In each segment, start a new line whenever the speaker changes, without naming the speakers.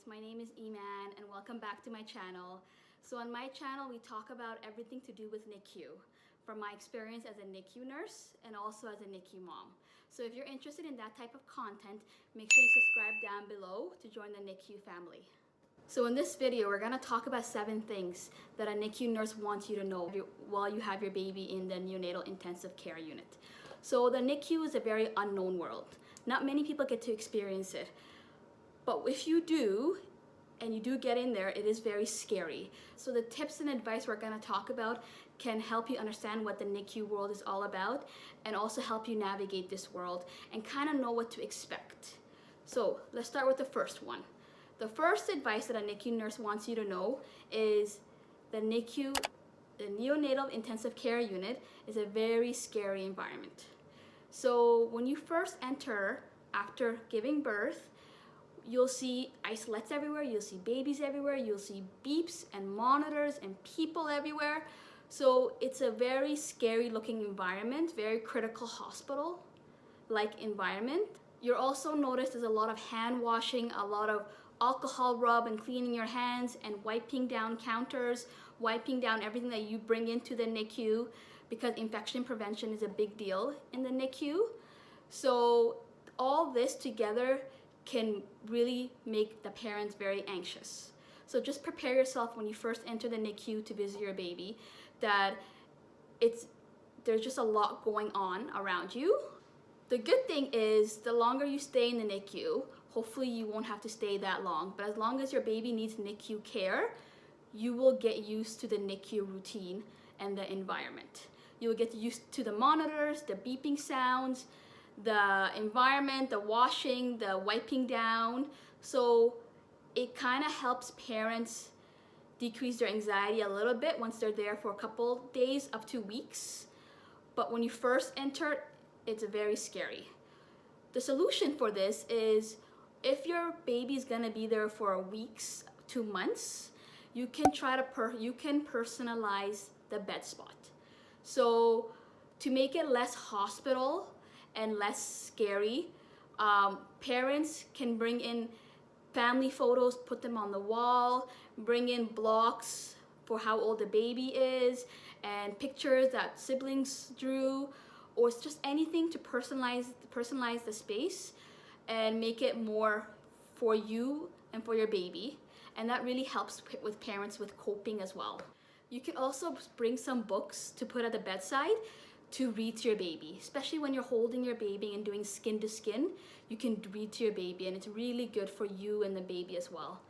my name is Iman and welcome back to my channel. So on my channel we talk about everything to do with NICU, from my experience as a NICU nurse and also as a NICU mom. So if you're interested in that type of content, make sure you subscribe down below to join the NICU family. So in this video we're going to talk about 7 things that a NICU nurse wants you to know while you have your baby in the neonatal intensive care unit. So the NICU is a very unknown world. Not many people get to experience it. But if you do, and you do get in there, it is very scary. So the tips and advice we're going to talk about can help you understand what the NICU world is all about and also help you navigate this world and kind of know what to expect. So let's start with the first one. The first advice that a NICU nurse wants you to know is the NICU, the neonatal intensive care unit, is a very scary environment. So when you first enter after giving birth, you'll see isolates everywhere, you'll see babies everywhere, you'll see beeps and monitors and people everywhere. So it's a very scary looking environment, very critical hospital-like environment. You'll also notice there's a lot of hand washing, a lot of alcohol rub and cleaning your hands and wiping down counters, wiping down everything that you bring into the NICU because infection prevention is a big deal in the NICU. So all this together can really make the parents very anxious. So just prepare yourself when you first enter the NICU to visit your baby that there's just a lot going on around you. The good thing is the longer you stay in the NICU, hopefully you won't have to stay that long, but as long as your baby needs NICU care, you will get used to the NICU routine and the environment. You will get used to the monitors, the beeping sounds, the environment, the washing, the wiping down. So it kind of helps parents decrease their anxiety a little bit once they're there for a couple days up to weeks. But when you first enter, it's very scary. The solution for this is if your baby's gonna be there for weeks, 2 months, you can try to personalize the bed spot. So to make it less hospital and less scary, parents can bring in family photos, put them on the wall, bring in blocks for how old the baby is, and pictures that siblings drew, or it's just anything to personalize the space and make it more for you and for your baby. And that really helps with parents with coping as well. You can also bring some books to put at the bedside to read to your baby, especially when you're holding your baby and doing skin to skin. You can read to your baby and it's really good for you and the baby as well.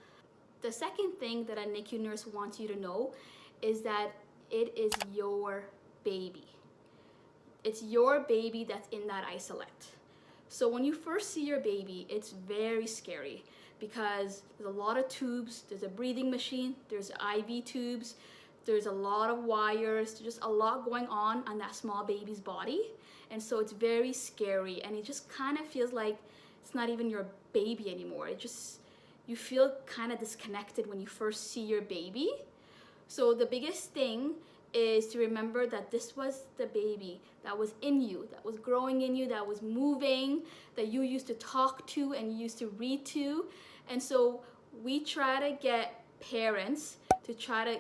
The second thing that a NICU nurse wants you to know is that it is your baby. It's your baby that's in that isolette. So when you first see your baby, it's very scary because there's a lot of tubes, there's a breathing machine, there's IV tubes, there's a lot of wires, there's just a lot going on that small baby's body. And so it's very scary and it just kind of feels like it's not even your baby anymore. You feel kind of disconnected when you first see your baby. So the biggest thing is to remember that this was the baby that was in you, that was growing in you, that was moving, that you used to talk to and you used to read to. And so we try to get parents to try to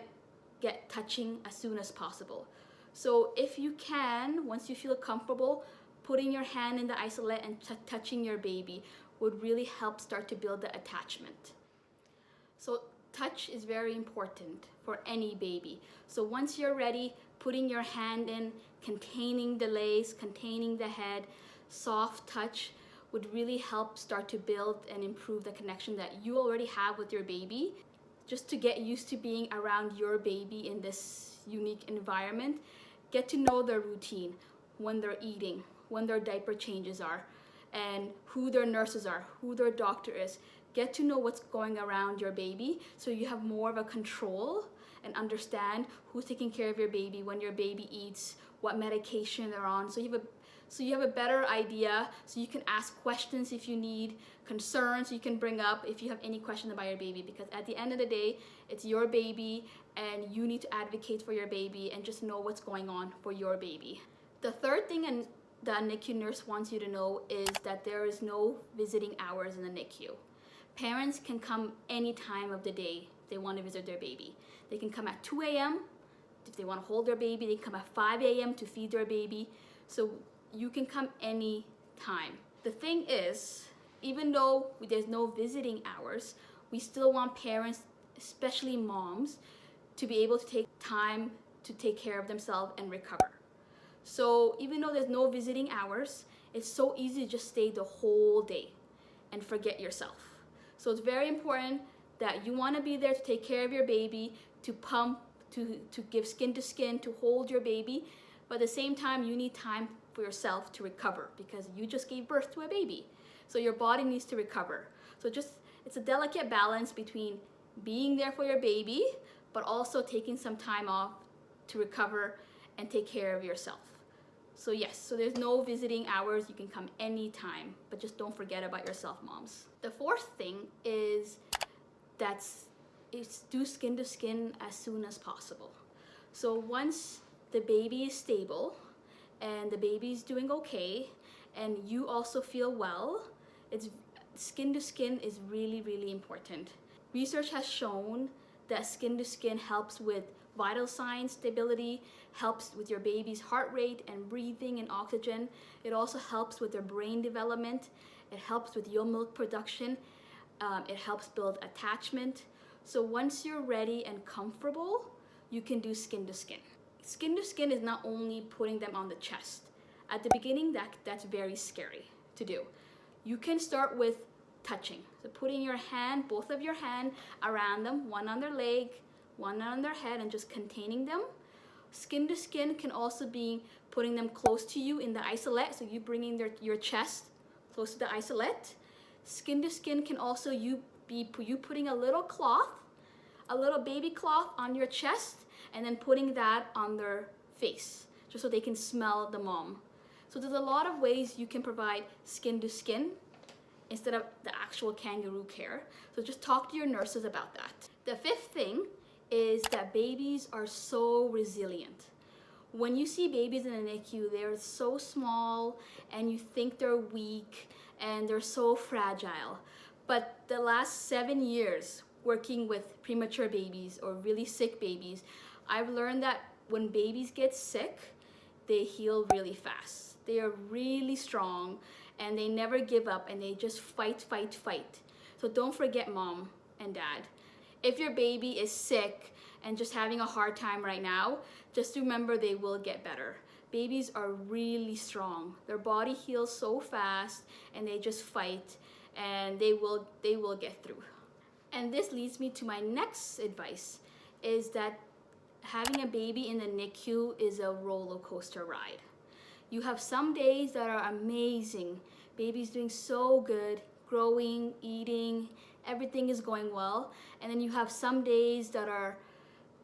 get touching as soon as possible. So if you can, once you feel comfortable, putting your hand in the isolette and touching your baby would really help start to build the attachment. So touch is very important for any baby. So once you're ready, putting your hand in, containing the legs, containing the head, soft touch would really help start to build and improve the connection that you already have with your baby. Just to get used to being around your baby in this unique environment, get to know their routine, when they're eating, when their diaper changes are, and who their nurses are, who their doctor is. Get to know what's going around your baby so you have more of a control and understand who's taking care of your baby, when your baby eats, what medication they're on. So you have a better idea, so you can ask questions if you need, concerns you can bring up if you have any questions about your baby, because at the end of the day, it's your baby and you need to advocate for your baby and just know what's going on for your baby. The third thing the NICU nurse wants you to know is that there is no visiting hours in the NICU. Parents can come any time of the day they want to visit their baby. They can come at 2 a.m. if they want to hold their baby. They can come at 5 a.m. to feed their baby. So you can come any time. The thing is, even though there's no visiting hours, we still want parents, especially moms, to be able to take time to take care of themselves and recover. So even though there's no visiting hours, it's so easy to just stay the whole day and forget yourself. So it's very important that you want to be there to take care of your baby, to pump, to give skin to skin, to hold your baby. But at the same time, you need time for yourself to recover because you just gave birth to a baby. So your body needs to recover. So it's a delicate balance between being there for your baby, but also taking some time off to recover and take care of yourself. So yes, so there's no visiting hours. You can come anytime, but just don't forget about yourself, moms. The fourth thing is do skin to skin as soon as possible. So once the baby is stable and the baby is doing okay and you also feel well, skin to skin is really, really important. Research has shown that skin to skin helps with vital signs stability, helps with your baby's heart rate and breathing and oxygen. It also helps with their brain development. It helps with your milk production. It helps build attachment. So once you're ready and comfortable, you can do skin to skin. Skin to skin is not only putting them on the chest. At the beginning, that's very scary to do. You can start with touching. So putting your hand, both of your hand around them, one on their leg, one on their head, and just containing them. Skin to skin can also be putting them close to you in the isolette, so you bringing your chest close to the isolette. Skin to skin can also be you putting a little cloth, a little baby cloth on your chest, and then putting that on their face, just so they can smell the mom. So there's a lot of ways you can provide skin to skin instead of the actual kangaroo care. So just talk to your nurses about that. The fifth thing is that babies are so resilient. When you see babies in the NICU, they're so small and you think they're weak and they're so fragile. But the last 7 years working with premature babies or really sick babies, I've learned that when babies get sick, they heal really fast. They are really strong and they never give up and they just fight, fight, fight. So don't forget, mom and dad. If your baby is sick and just having a hard time right now, just remember they will get better. Babies are really strong. Their body heals so fast and they just fight and they will get through. And this leads me to my next advice, is that having a baby in the NICU is a roller coaster ride. You have some days that are amazing. Baby's doing so good, growing, eating, everything is going well. And then you have some days that are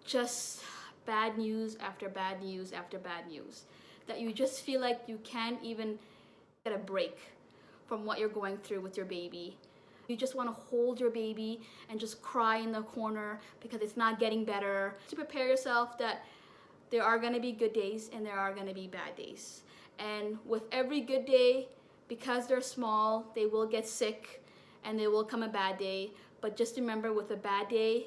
just bad news after bad news after bad news, that you just feel like you can't even get a break from what you're going through with your baby. You just want to hold your baby and just cry in the corner because it's not getting better. To prepare yourself that there are going to be good days and there are going to be bad days. And with every good day, because they're small, they will get sick and there will come a bad day. But just remember, with a bad day,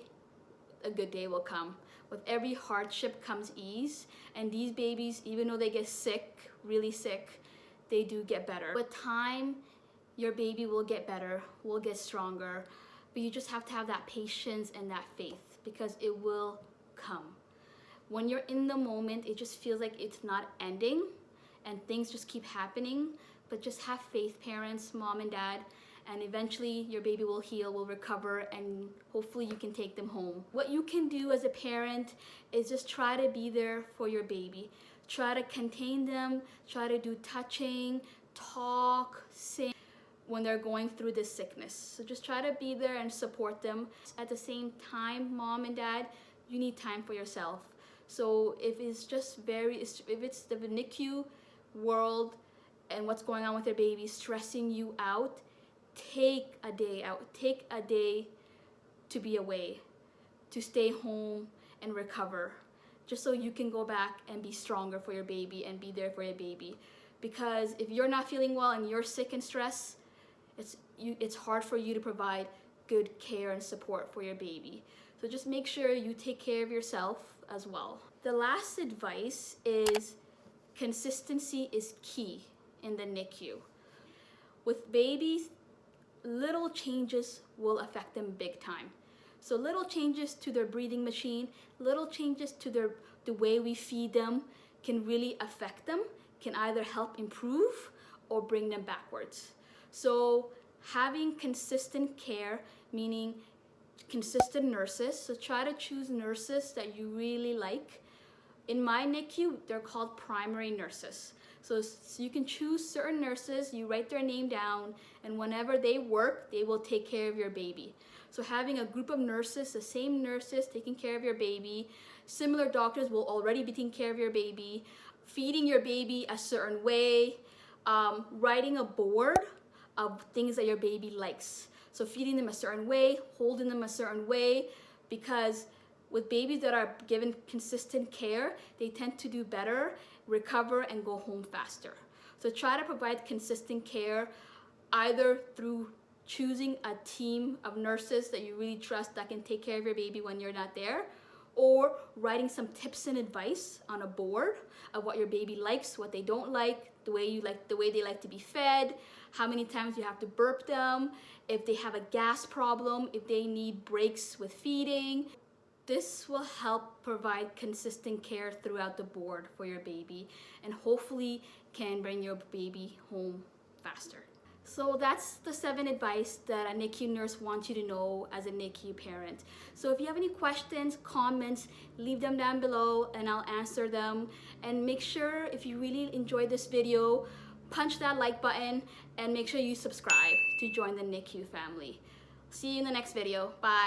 a good day will come. With every hardship comes ease. And these babies, even though they get sick, really sick, they do get better. With time, your baby will get better, will get stronger. But you just have to have that patience and that faith, because it will come. When you're in the moment, it just feels like it's not ending and things just keep happening. But just have faith, parents, mom and dad, and eventually your baby will heal, will recover, and hopefully you can take them home. What you can do as a parent is just try to be there for your baby. Try to contain them, try to do touching, talk, sing when they're going through this sickness. So just try to be there and support them. At the same time, mom and dad, you need time for yourself. So if it's the NICU world and what's going on with your baby stressing you out, take a day out. Take a day to be away, to stay home and recover, just so you can go back and be stronger for your baby and be there for your baby. Because if you're not feeling well and you're sick and stressed, it's hard for you to provide good care and support for your baby. So just make sure you take care of yourself as well. The last advice is consistency is key in the NICU. With babies, little changes will affect them big time. So little changes to their breathing machine, little changes to the way we feed them can really affect them, can either help improve or bring them backwards. So having consistent care, meaning consistent nurses, so try to choose nurses that you really like. In my NICU, they're called primary nurses. So you can choose certain nurses, you write their name down, and whenever they work, they will take care of your baby. So having a group of nurses, the same nurses taking care of your baby, similar doctors will already be taking care of your baby, feeding your baby a certain way, writing a board of things that your baby likes. So feeding them a certain way, holding them a certain way, because with babies that are given consistent care, they tend to do better, recover, and go home faster. So try to provide consistent care either through choosing a team of nurses that you really trust that can take care of your baby when you're not there, or writing some tips and advice on a board of what your baby likes, what they don't like, the way they like to be fed, how many times you have to burp them, if they have a gas problem, if they need breaks with feeding. This will help provide consistent care throughout the board for your baby and hopefully can bring your baby home faster. So that's the 7 advice that a NICU nurse wants you to know as a NICU parent. So if you have any questions, comments, leave them down below and I'll answer them. And make sure, if you really enjoyed this video, punch that like button and make sure you subscribe to join the NICU family. See you in the next video. Bye.